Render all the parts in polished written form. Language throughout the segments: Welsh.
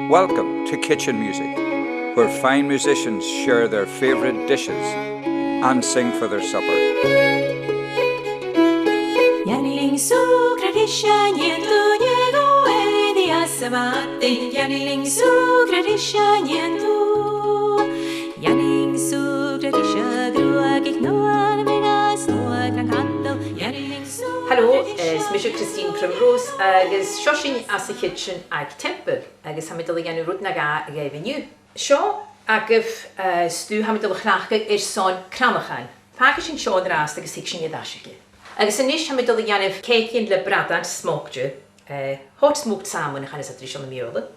Welcome to Kitchen Music, where fine musicians share their favourite dishes and sing for their supper. Hallo, is Misha Christine Primrose, agus Shoshing as a kitchen ag temple, agus hamidal gan rút na ga gaveniu. Seo agif stu hamidal chlachig is son kramachan. Pakishin Sean rast agus sikshin yadashige. Agus anish hamidal ganif cakein le bradan smoked, hot smoked salmon chan is atrish on the mule.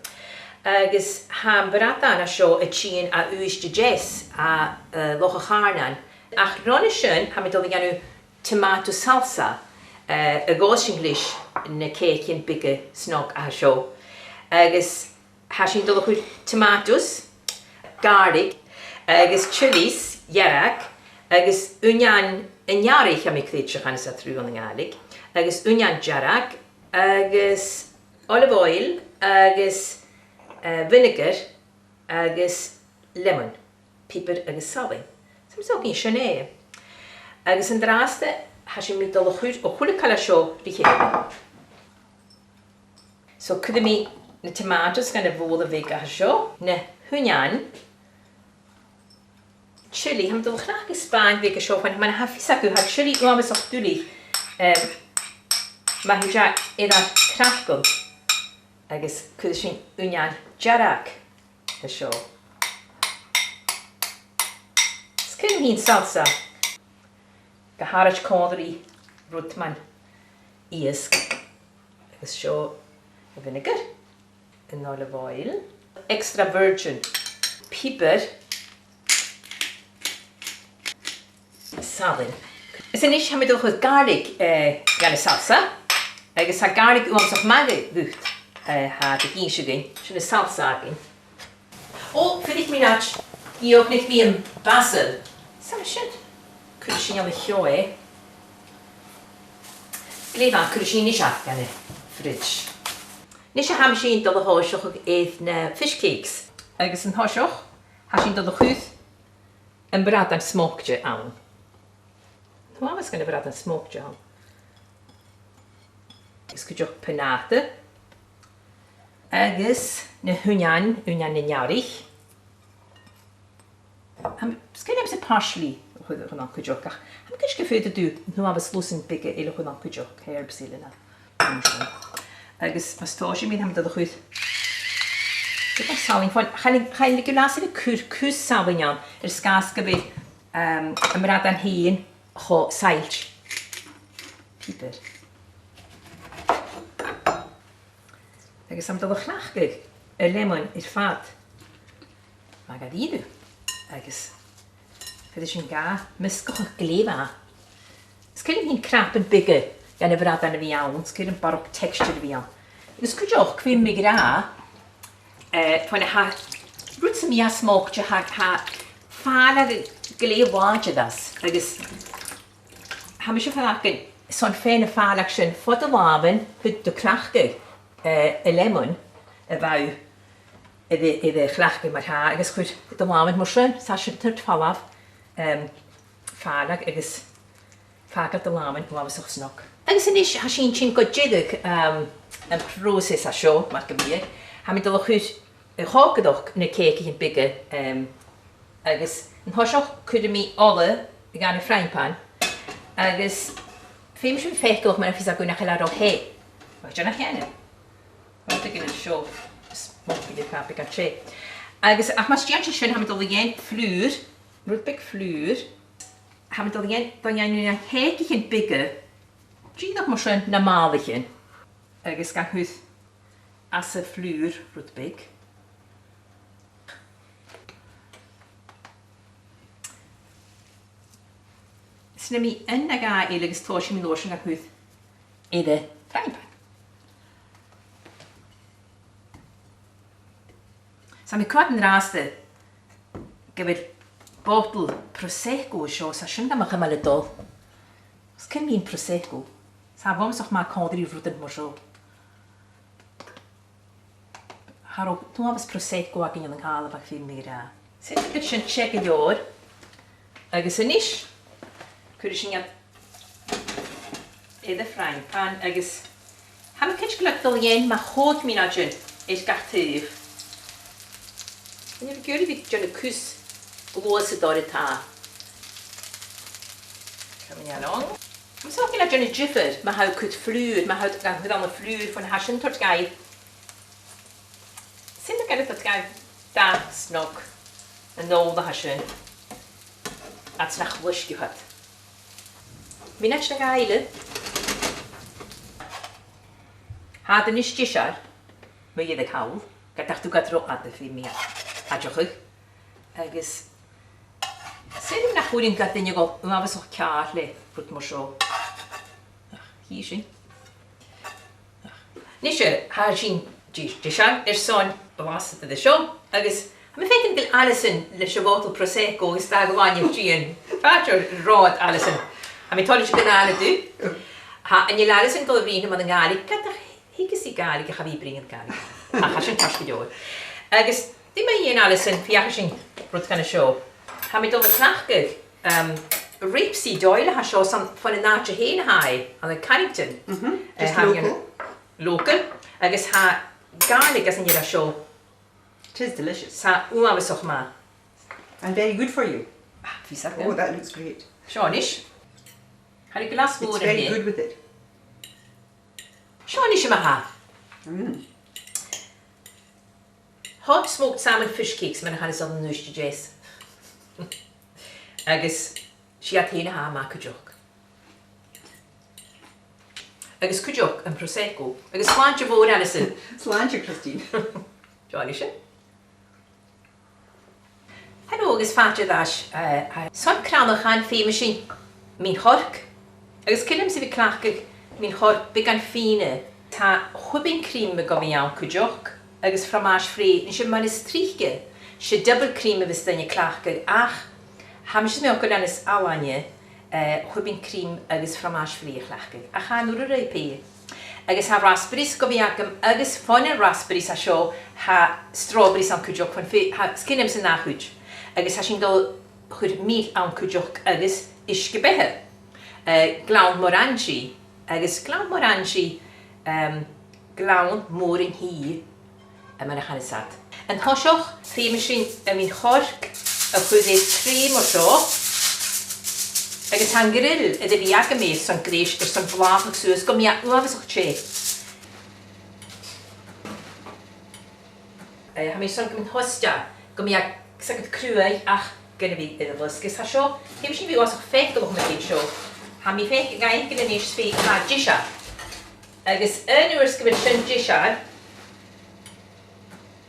Agus ham bradan a show a chin a uish de jess a locha harnan. Ach ronishin hamidal ganu tomato salsa. A gos English na cakein bigger snog a show. Agus hashin dolach tomatoes, garlic, agus chilies, yarak, agus onion yarich am ik weet gaan sa through on the garlic, agus onion jarak, agus olive oil, agus vinegar, agus lemon, pepper, agus salt. Soms ook in Chanel. Agus en draaste hashin mi dolach o goede kala show richting. So could me the tomatoes gaan voelen vega show, ne onion. Chili, ham dolach graag gespaard vega show van man hafi saku had chili was op duli. Maar hoe ja eda krachtel. Agus could shin onion jarak the show. Skin hin salsa. Gaharach caudery rootman isk. Agus show vinegar and olive oil. Extra virgin pepper. Salad. Is an ish hamid with garlic gan salsa. Agus ha garlic ones of maggie lucht ha de ginsugin. Should a salsa again. Oh, vind ik me nach. Je ook niet meer een basil. Some shit. Cwrysyn am y lloi. Gleifan, cwrysyn nisha gan y fridge. Nisha ham sy'n dod o hosioch ag eith na fish cakes. Agus yn hosioch, ha sy'n dod o chwyth yn brad yn smoked awn. Nwa mas gan y brad yn smoked awn. Agus cwydioch panata. Agus na onion yn iarich. Sgyn am sy'n parsley. Gaan kujok. Heb ik eens gevoeld dat nu hebben we los in pikken hele goed aan kujok herbs helena. Agus pastoge min hem dat goed. Ik heb saling van gaan ik laatste de kus saling aan. Skaas geweest een raad aan heen go salt. Pieper. Agus hem dat graag ge. Een lemon is vaat. Maar gaat die doen. Agus Fydd eisiau'n ga, mysgwch o'ch glefa. Sgyn hi'n crap yn bigger gan y frad yn y fi iawn, sgyn yn barog texture fi iawn. Ysgwydioch, cwym mi gra, twyn ha, rwyd sy'n mi a smog, ha ffal ag glef wad ydas. Agos, ha mi eisiau ffal agyn, son ffen y ffal ag sy'n ffod y lafen, hyd dy crachgyg, y lemon, y faw, iddi chlachgyg mae'r ha, agos cwyd dy lafen mor sy'n, sa sy'n tyd falaf, ffalag agus ffagal dy lamen yn wafas o'ch snog. Agus yn eich hasyn chi'n godjedig yn proses a sio, mae'r gyfyr. Ha mi dylwch hwys y hogydwch yn y cake yn bigger. Agus yn hosioch cwyd mi ole y gan y frying pan. Agus ffeim sy'n ffegwch mae'n ffys a gwynach elar o he. Mae'n dyn a'ch enw. Mae'n dyn yn sio. Mae'n bydd i'r capig ar tre. Agus ach mas dian sy'n ha mi dylwch yn flwyr. Rwy'n big flwyr. Ha mi dod yn heg i'ch yn bigger. Dri ddech mor sy'n na mal i'ch yn. Agus gan hwyth as y flwyr rwy'n big. Sy'n mi yn ag a eilig ys tos i mi losion gan hwyth iddo frying pan. Sa mi cwad yn raste gyfer bottle prosecco sio sa sy'n gamach am alydol. Os cyn mi'n prosecco, sa fawr sa'ch ma codri rwydyn mor sio. Haró tuavas prosecco ag in an gála bach fi mé ra. Sit go sin check a jóor agus inis chuir sin iad a frying pan agus ham kitch glach dul yen ma hot mi na jin is gartíf. Ni gyri vi jin kus glose dor ta. Kom ja long. Mas ook in jin jiffer ma hou kut fluur ma hou gan hud an fluur van haschen tot gai. Sin ik dat gai da snog en no da haschen. At nach wish you had. Mi net na gaile. Ha den is tishar. Me je de hawl. Gatach tu gat ro at de fi mi. Adjoch. Agus Syn nach hwyrin gat den go ma was och kar le put mo sho. Hi sin. Nische ha sin tishar son was de show. Agus I'm thinking that Alison, le Chavotel Prosecco, is daar gewoon je zien. Vader rood Alison. I'm told you can do. Ha, en je Alison go bringen met een Gaelic. Kat er hikkie Gaelic, ik ga wie brengen Gaelic. Ah, ga je een tasje door. Agus, die ben je Alison, viagen rot gaan show. Ha, met over knachtig. Ripsy Doyle ha show van een naadje heen haai aan de Carrington. Just local. Local. Agus ha Gaelic as in je show. It is delicious. Sa was ma. And very good for you. Oh, that looks great. Seanish. Had a glass It's very good with it. Seanish maha. Hot smoked salmon fish cakes when I had a southern news to Jess. Agus she had heen ha ma kujok. Agus kujok and prosecco. Agus slancha vo Alison. Slancha, Christine. Seanish. Hallo, agus faatje dash. Son kranach aan fee machine. Min hork. Agus killim si vi klachig. Min hork big an fine. Ta whipping cream me go mi aan kujok. Agus fromage free. En she man is trieke. She double cream me vis dan je klachig. Ach. Hamish me ook dan is alanje. Whipping cream agus fromage free klachig. Ach ha nur repe. Agus ha raspberries go mi aan. Agus funny raspberries a show. Ha strawberries aan kujok. Van fe. Ha skinnem se nachuj. Agus ha sin dul chud míl an cúideach agus iscebethe. Gallant morangi, agus Gallant morangi gallant mór in hí a man a chanisat. An thoiseach fé sin a mín chorc a chud é trím o seo. Agus han grill a bhí aga mé san gréis san bláach suas go mia uafasach sé. Ha mé san gymyn hostia go mia Second cruai ach gonna be in the luscus ha show. Him she be was fake look my show. Ha mi fake gain gonna nish speak ha jisha. Agus earners give shin jisha.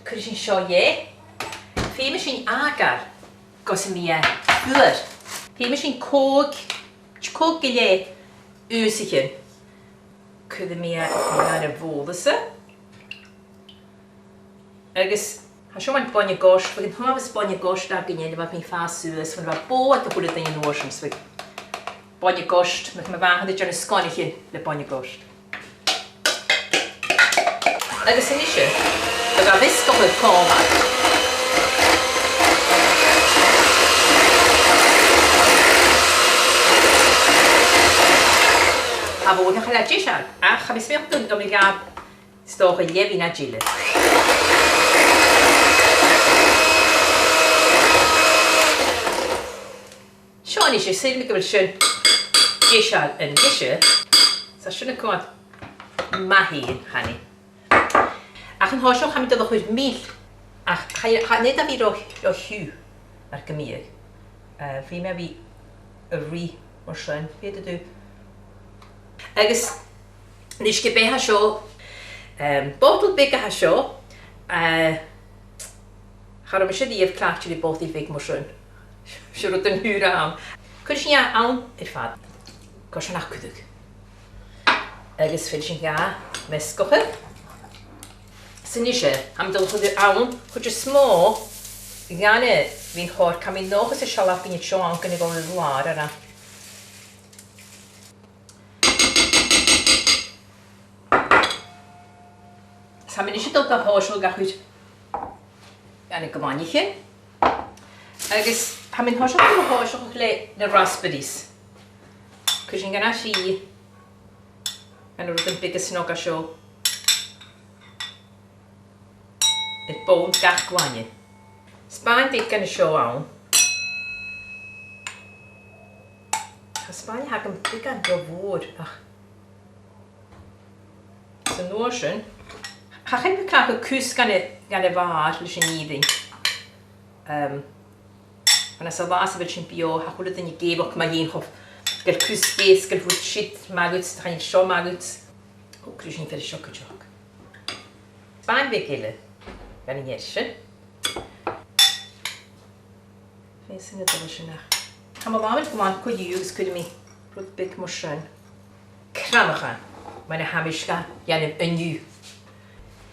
Could she show ye? Fe machine agar gosimia good. Fe machine coke gile usikin. Could me a volse. Agus ha sio mae'n bonio gosh, fag yn hwnnw fes bonio gosh da gynnydd efo mi ffas sŵs, fan fa bo at y bwyd yn yn orsams, fag bonio gosh, mae ma fan hynny john ysgoni chi le bonio gosh. Agus yn eisiau, fag a fisgol y coma. A fod yn chael adjesiad, ach a mis mewn dyn gomri gab stoch y llefi na Ghille. Sean is je sylwi gyfer sy'n gisial yn gisio, sa sy'n y cwad mahi hanni. Ach yn hosioch am i dod o chwyd mil, ach nid a fi ro hiw ar gymig. Fi me fi y ri o'r sy'n, fi ydw. Agus, nes ge be ha sio, botol big ha sio, charo mi sy'n ddiaf clach chili botol big mor sy'n. Siwr oedd yn hwyr am. Cwyd sy'n ia awn i'r ffad. Gos yn acwydwg. Agus ffyd sy'n ia mesgochyd. Sy'n eisiau, am dod chwyd i'r awn, chwyd y smo, gane fi'n chor, cam i'n noch ys y sialaf fi'n eich awn gynnu gofyn y ddwar yna. Sa'n mynd eisiau dod o hosol gachwyd yn y gyfanichyn. Agus, ha mi'n hosioch le raspberries. Cos yn gyda si yn rwyd yn big ysnog a sio. Y bôn gach gwaniau. Sbaen big yn y sio awn. A Sbaen hag yn big yn gyfwr. So notion. Chachyn fy clach y cws gan y far lys yn iddyn. Yna sa fas y fel sy'n bio, ha chwlyd yn i gebog mae un chof. Gael cws ges, gael fwyd shit magwyd, chan i'n sio magwyd. O, crys yn ffedd y sioc y joc. Sbaen fe gile. Gan i'n iersyn. Fe sy'n y dod sy'n ach. Ham o lawen gwmant cwyd ywys cwyd mi. Rwyd big mwysyn. Cramach an. Mae'n y hamisga yan yn yw.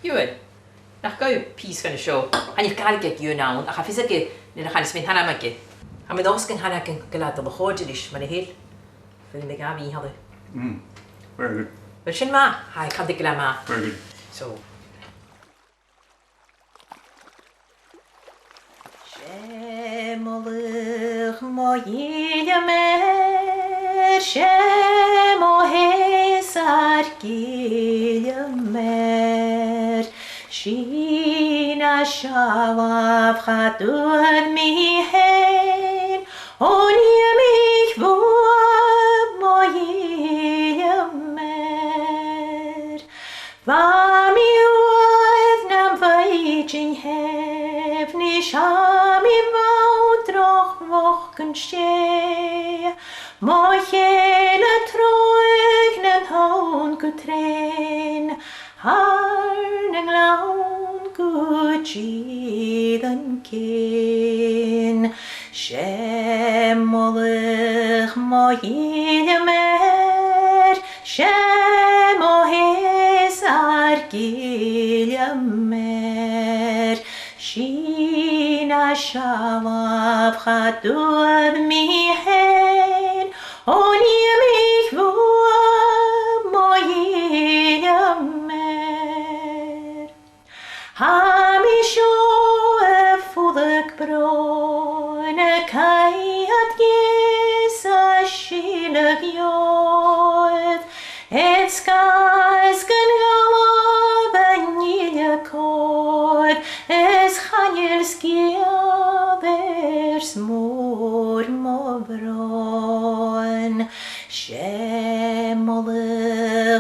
Yw'n. Nach gael pys gan y sio. Han i'ch gael geg yw nawn. Ach a ffys ag nid ach anes mynd hana mag e. A mae'n os gan hana gan gylad o chod ydych. Mae'n y hyl. Fydd yn gaf i hadde. Very good. Fel sy'n ma. Hai, can dig ma. Very good. So. Shemolich mo Ghille Mear, shemo hesar Ghille Mear. Sheena shalav chadud mi hen, onie mich vuab mo Ghille Mear. Var mi oedd nam feidjin hefni sham I vaudroch vochen she. Mo hele troignen haun gutren, harning laun gutjiden kin. Shemolich mo Ghille Mear, shemo hesar Ghille Mear. Sheena shalav chadud mi hen, onie mich vuab mo Ghille Mear. Ha mi sio fuddug broen y caiad ges a shilag ioedd, et sgais gan galaf yn Ghille cod, es chanir sgiad ers môr mo bron. Shemolich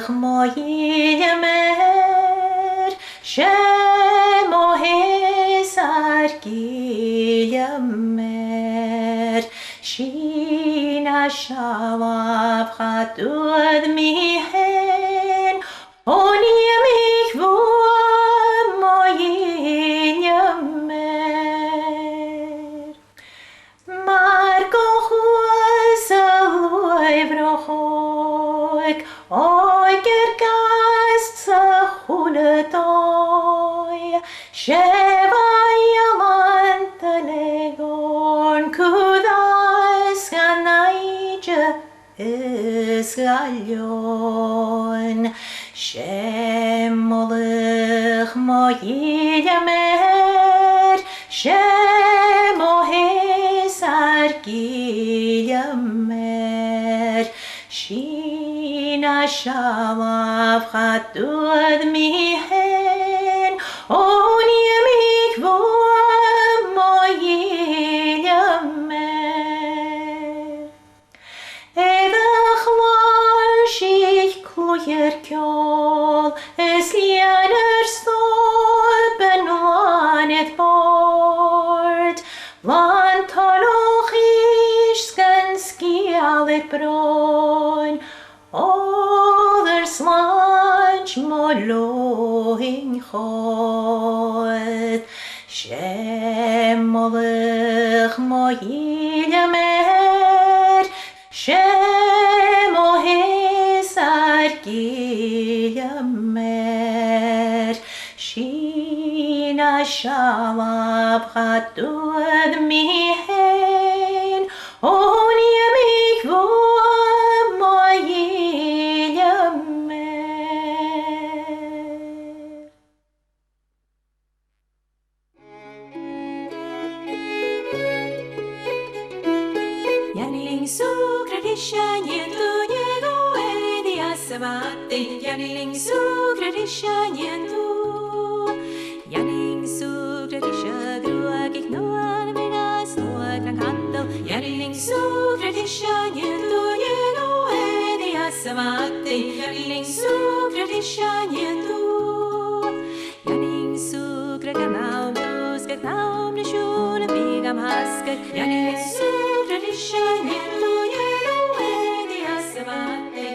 mo Ghille Mear, shemo hesar Ghille Mear. Sheena shalav chadud mi hen, onie mich vuab mo Ghille Mear. Mar gochwas a luifrochoig, oiger gast sa chwledoi, shefai amant y legorn, cwddas gan naidja ysgalion. Shemolich mo Ghille Mear, shemo hesar Ghille Mear. Sheena shalav chadud mi hen, onie mich vuab mo Ghille Mear. Edach war sich clwyr ciol, es lian stob yn laned bord. Lan toloch sgan sgialig bron, other slunch mo lohin chod. Shemolich mo Ghille Mear, shemo hesar Ghille Mear. Sheena shalav chadud mi hen, onie mich vuab mo Ghille Mear. asmate, Janning sugradisha nyentu. Janning sugradisha gruag ik noan vegas noa gran kanto. Janning sugradisha nyentu yeno edi asmate, Janning sugradisha nyentu. Janning sugraganau dus gagnau ne shule bigam haske. Janning sugradisha nyentu yeno edi asmate.